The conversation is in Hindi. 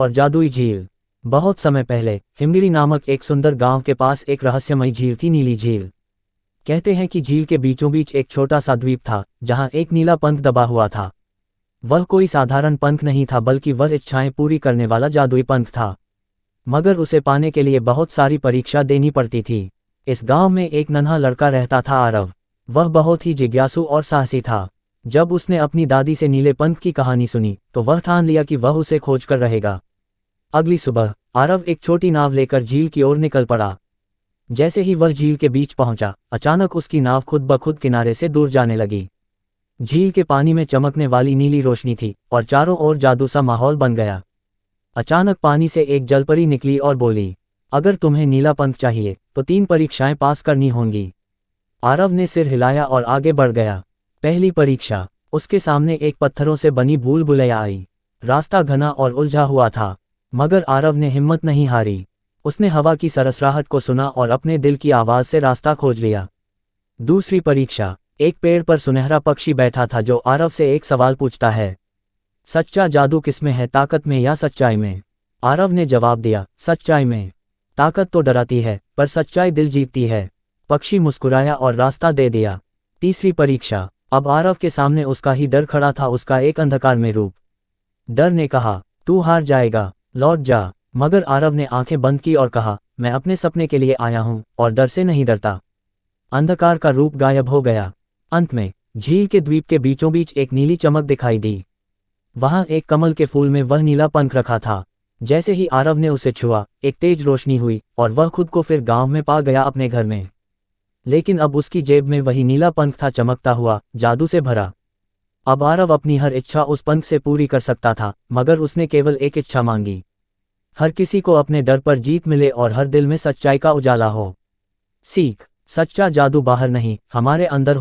और जादुई झील। बहुत समय पहले हिमगिरी नामक एक सुंदर गांव के पास एक रहस्यमयी झील थी, नीली झील। कहते हैं कि झील के बीचों बीच एक छोटा सा द्वीप था जहां एक नीला पंख दबा हुआ था। वह कोई साधारण पंख नहीं था, बल्कि वह इच्छाएं पूरी करने वाला जादुई पंख था। मगर उसे पाने के लिए बहुत सारी परीक्षा देनी पड़ती थी। इस गांव में एक नन्हा लड़का रहता था, आरव। वह बहुत ही जिज्ञासु और साहसी था। जब उसने अपनी दादी से नीले पंख की कहानी सुनी तो वह ठान लिया कि वह उसे खोज कर रहेगा। अगली सुबह आरव एक छोटी नाव लेकर झील की ओर निकल पड़ा। जैसे ही वह झील के बीच पहुंचा, अचानक उसकी नाव खुद ब खुद किनारे से दूर जाने लगी। झील के पानी में चमकने वाली नीली रोशनी थी और चारों ओर जादू सा माहौल बन गया। अचानक पानी से एक जलपरी निकली और बोली, अगर तुम्हें नीला पंख चाहिए तो 3 परीक्षाएं पास करनी होंगी। आरव ने सिर हिलाया और आगे बढ़ गया। पहली परीक्षा। उसके सामने एक पत्थरों से बनी भूल भुलैया आई। रास्ता घना और उलझा हुआ था, मगर आरव ने हिम्मत नहीं हारी। उसने हवा की सरसराहट को सुना और अपने दिल की आवाज से रास्ता खोज लिया। दूसरी परीक्षा। एक पेड़ पर सुनहरा पक्षी बैठा था जो आरव से एक सवाल पूछता है, सच्चा जादू किसमें है, ताकत में या सच्चाई में? आरव ने जवाब दिया, सच्चाई में। ताकत तो डराती है, पर सच्चाई दिल जीतती है। पक्षी मुस्कुराया और रास्ता दे दिया। तीसरी परीक्षा। अब आरव के सामने उसका ही डर खड़ा था, उसका एक अंधकार में रूप। डर ने कहा, तू हार जाएगा, लौट जा। मगर आरव ने आंखें बंद की और कहा, मैं अपने सपने के लिए आया हूं और डर से नहीं डरता। अंधकार का रूप गायब हो गया। अंत में झील के द्वीप के बीचों बीच एक नीली चमक दिखाई दी। वहां एक कमल के फूल में वह नीला पंख रखा था। जैसे ही आरव ने उसे छुआ, एक तेज रोशनी हुई और वह खुद को फिर गांव में पा गया, अपने घर में। लेकिन अब उसकी जेब में वही नीला पंख था, चमकता हुआ, जादू से भरा। अब आरव अपनी हर इच्छा उस पंख से पूरी कर सकता था, मगर उसने केवल एक इच्छा मांगी, हर किसी को अपने डर पर जीत मिले और हर दिल में सच्चाई का उजाला हो। सीख। सच्चा जादू बाहर नहीं, हमारे अंदर